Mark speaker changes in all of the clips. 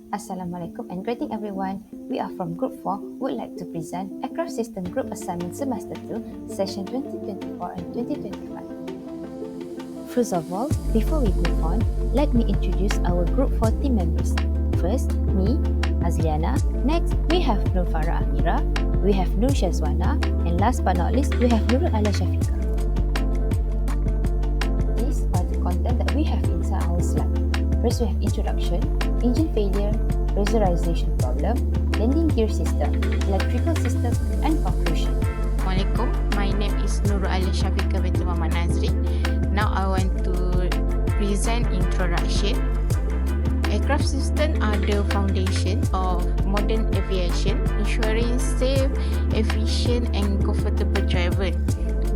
Speaker 1: Assalamualaikum and greeting everyone. We are from Group 4, would like to present Aircraft System Group Assignment Semester 2, Session 2024 and 2025. First of all, before we move on, let me introduce our Group 4 team members. First, me, Azliana. Next, we have Nur Farah Amira. We have Nur Shazwana. And last but not least, we have Nurul Ala Shafiqa. These are the content that we have inside our slide. First, we have introduction, engine failure, pressurization problem, landing gear system, electrical system, and conclusion.
Speaker 2: Assalamualaikum. My name is Nurul Ala Shafiqa binti Muhammad Nazri. Now I want to present introduction. Aircraft systems are the foundation of modern aviation, ensuring safe, efficient, and comfortable travel.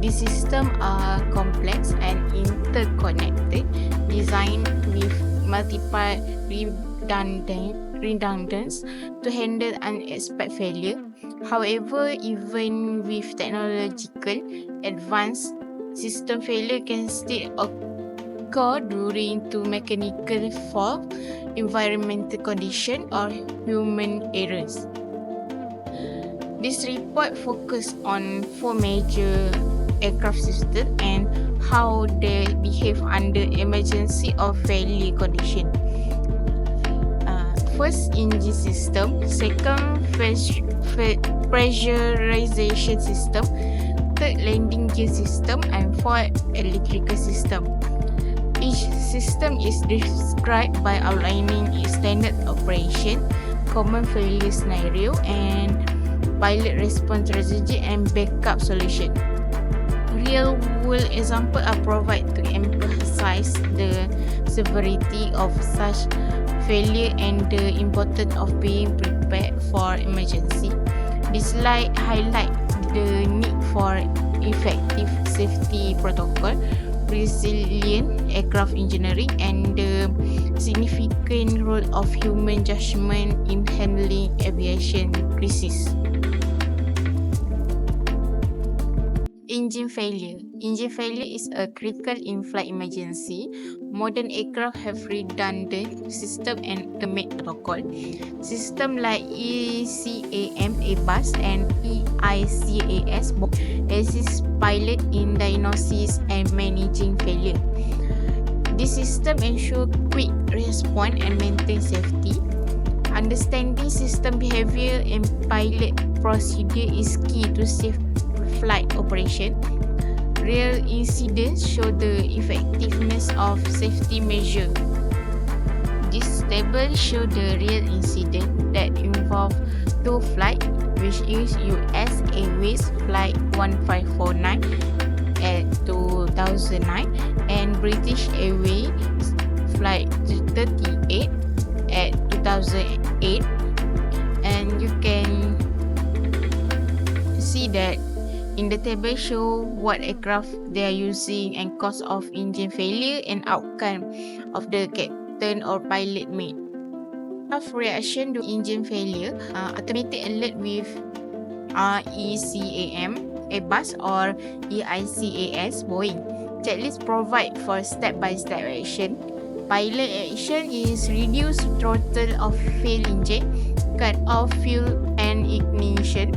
Speaker 2: These systems are complex and interconnected, designed with multiple redundancies to handle unexpected failure. However, even with technological advance, system failure can still occur due to mechanical fault, environmental condition, or human errors. This report focuses on 4 major aircraft systems and how they behave under emergency or failure condition. First, engine system. Second, pressurization system. Third, landing gear system. And fourth, electrical system. Each system is described by outlining its standard operation, common failure scenario, and pilot response strategy and backup solution. Real-world examples are provided to emphasize the severity of such failure and the importance of being prepared for emergency. This slide highlights the need for effective safety protocol, resilient aircraft engineering, and the significant role of human judgment in handling aviation crises. Engine failure. Engine failure is a critical in-flight emergency. Modern aircraft have redundant system and automated protocol. Systems like ECAM, Airbus, and EICAS assist pilot in diagnosis and managing failure. This system ensure quick response and maintain safety. Understanding system behavior and pilot procedure is key to safe flight operation. Real incidents show the effectiveness of safety measure. This table shows the real incident that involve 2 flights, which is US Airways Flight 1549 at 2009 and British Airways Flight 38 at 2008. And you can see that in the table show what aircraft they are using and cause of engine failure and outcome of the captain or pilot made. Of reaction to engine failure, automated alert with ECAM, Airbus, or EICAS, Boeing. Checklist provide for step-by-step action. Pilot action is reduce throttle of failed engine, cut off fuel and ignition.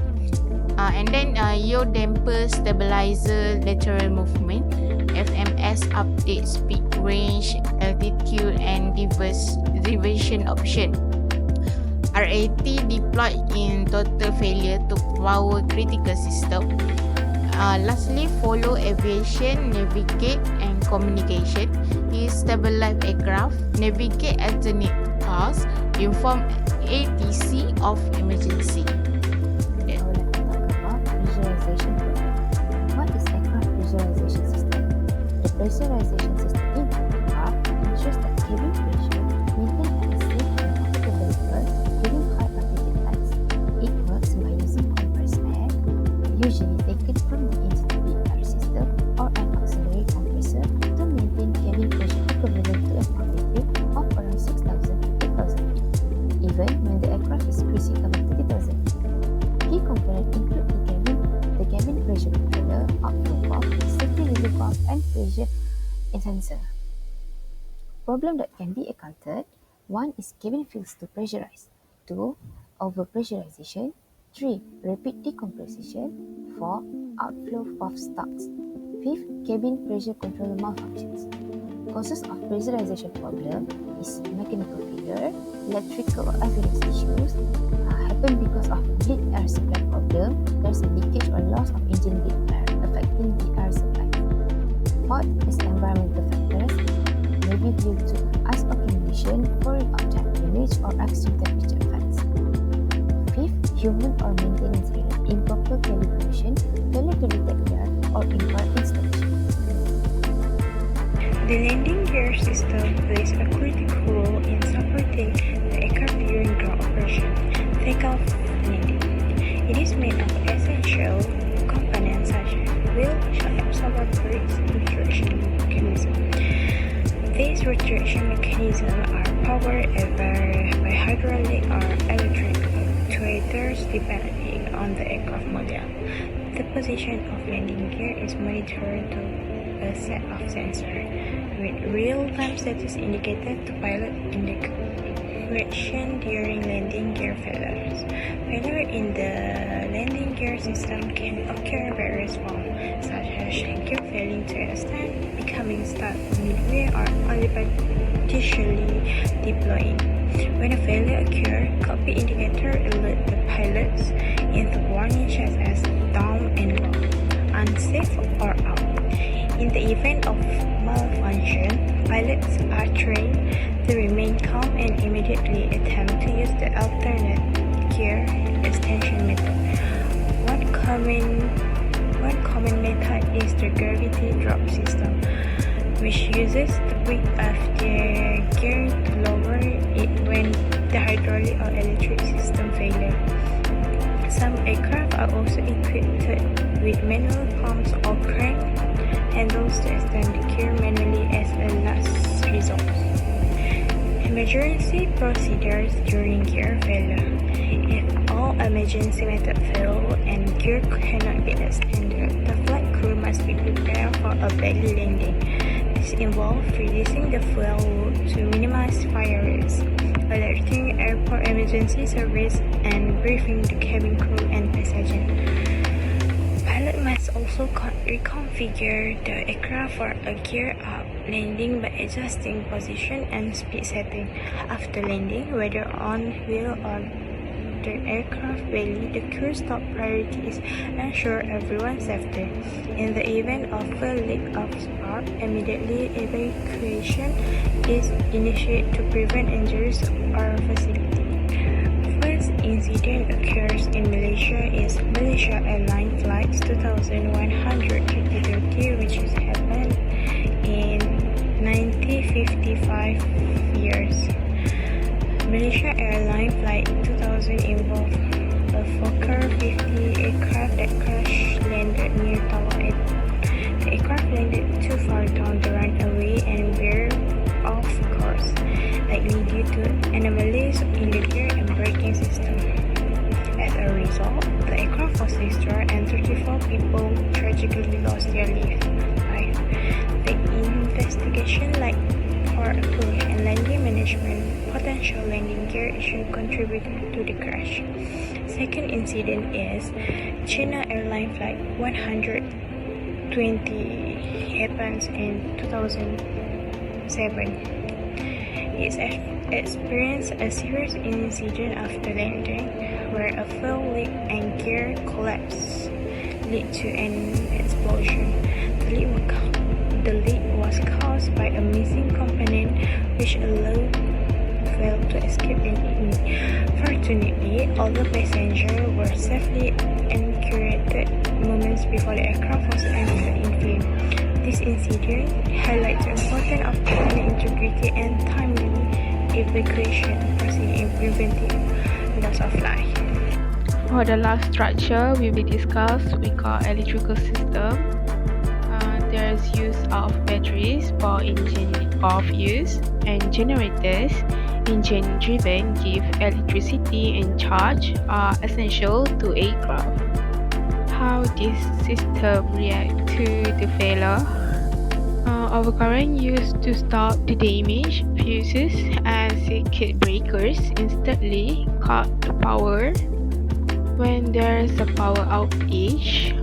Speaker 2: And then yaw damper stabilizer lateral movement, FMS update speed, range, altitude, and diversion option. RAT deployed in total failure to power critical system. Lastly, follow aviation, navigate, and communication. Stabilize aircraft, navigate alternate paths, inform ATC of emergency.
Speaker 1: Pressurization problem. What is aircraft pressurization system? The pressurization system in aircraft ensures that cabin pressure maintained at a safe and comfortable level during high altitude flights. It works by using compressed air, usually taken from the engine-to-air system or an auxiliary compressor, to maintain cabin pressure equivalent to an altitude of around 6,000 to 8,000 feet, even when the aircraft is cruising above 30,000 feet. Key components include the cabin pressure controller, outflow valve, safety relief valve, and pressure enhancer. Problem that can be encountered: 1 is cabin fuels to pressurize. 2. Overpressurization. 3. Rapid decompression. 4. Outflow of stocks. 5. Cabin pressure controller malfunctions. Causes of pressurization problem is mechanical failure, electrical or avionics issues, happen because of bleed air supply problem. There's a leakage or loss of engine bleed air affecting the air supply. Fourth is environmental factors, maybe due to ice accumulation, foreign object damage, or extreme temperature effects. Fifth, human or maintenance error, improper calibration, failure to detect air, or incorrect installation.
Speaker 3: The landing gear system plays a critical role in supporting the aircraft during ground operation, takeoff, landing. It is made of essential components such as wheel, shock absorber, brakes, and retraction mechanism. These retraction mechanisms are powered either by hydraulic or electric actuators depending on the aircraft model. The position of landing gear is monitored through a set of sensors with real-time status indicator to pilot indication during landing gear failures. Failure in the landing gear system can occur in various forms, such as gear failing to extend, becoming stuck midway, or only partially deploying. When a failure occurs, cockpit indicator alert the pilots in the warning checks as down and low, unsafe, or out. In the event of malfunction, pilots are trained to remain calm and immediately attempt to use the alternate gear extension method. One common method is the gravity drop system, which uses the weight of the gear to lower it when the hydraulic or electric system failure. Some aircraft are also equipped with manual pumps or crank handles to extend the gear manually as a last resort. Emergency procedures during gear failure. If all emergency methods fail and gear cannot be extended, the flight crew must be prepared for a belly landing. This involves reducing the fuel load to minimize fire risk, alerting airport emergency service, and briefing the cabin crew and passengers. Pilot must also reconfigure the aircraft for a gear-up landing by adjusting position and speed setting. After landing, whether on wheel or the aircraft belly, the crew's top priority is ensure everyone's safety. In the event of a leak of spark, immediately evacuation is initiated to prevent injuries or facility. First incident occurs in Malaysia is Malaysia Airlines Flight 2130, which has happened in 1955 years. Malaysia Airlines Flight 2000 involved a Fokker 50 aircraft that crash landed near Tower 8. The aircraft landed too far down the runway and veered off course, likely due to anomalies in the gear and braking system. As a result, the aircraft was destroyed and 34 people tragically lost their life. The investigation led for approach and landing management. Potential landing gear issue contributed to the crash. Second incident is China Airlines Flight 120 happens in 2007. It experienced a serious incident after landing where a fuel leak and gear collapse led to an explosion. The leak was caused by a missing component which allowed the fuel to escape and ignite. Fortunately, all the passengers were safely evacuated moments before the aircraft was entered in flame. This incident highlights the importance of pilot integrity and timely evacuation procedure in preventing loss of life.
Speaker 2: For the last structure we will discuss, we call electrical system. There's use of batteries for engine of use and generators. Engine driven give electricity and charge are essential to aircraft. How this system react to the failure?
Speaker 4: overcurrent used to stop the damage. Fuses and circuit breakers instantly cut the power. When there's a power outage,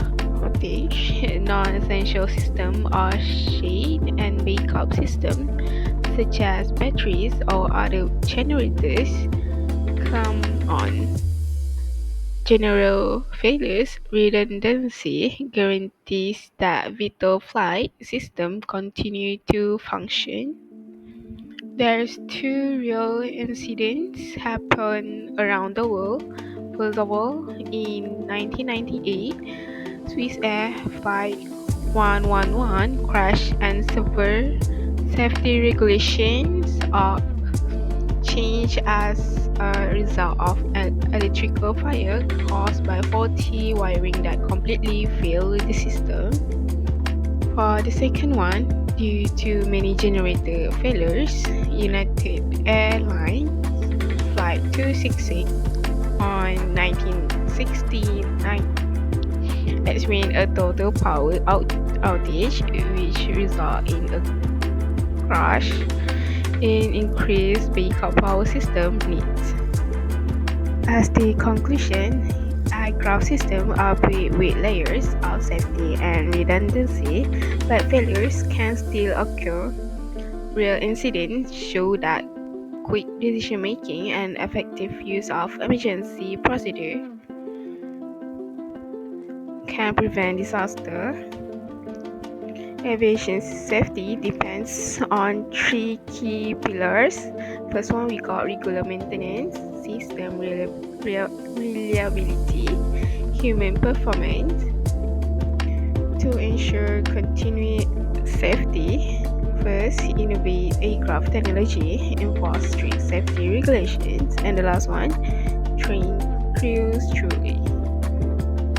Speaker 4: non-essential systems are shut and backup systems such as batteries or other generators come on. General failures redundancy guarantees that vital flight systems continue to function. There's two real incidents happen around the world. First of all, in 1998, Swiss Air Flight 111 crashed and severe safety regulations are changed as a result of an electrical fire caused by faulty wiring that completely failed the system. For the second one, due to many generator failures, United Airlines Flight 266 on 1969 experienced a total power outage which resulted in a crash and increased backup power system needs. As the conclusion, aircraft systems are built with layers of safety and redundancy, but failures can still occur. Real incidents show that quick decision making and effective use of emergency procedure can prevent disaster. Aviation safety depends on three key pillars. First one, we got regular maintenance, system reliability, human performance. To ensure continued safety, first, innovate aircraft technology, enforce strict safety regulations, and the last one, train crews truly.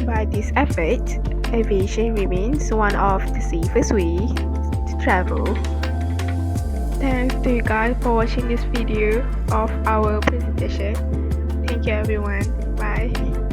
Speaker 4: By this effort, aviation remains one of the safest ways to travel. Thanks to you guys for watching this video of our presentation. Thank you everyone. Bye.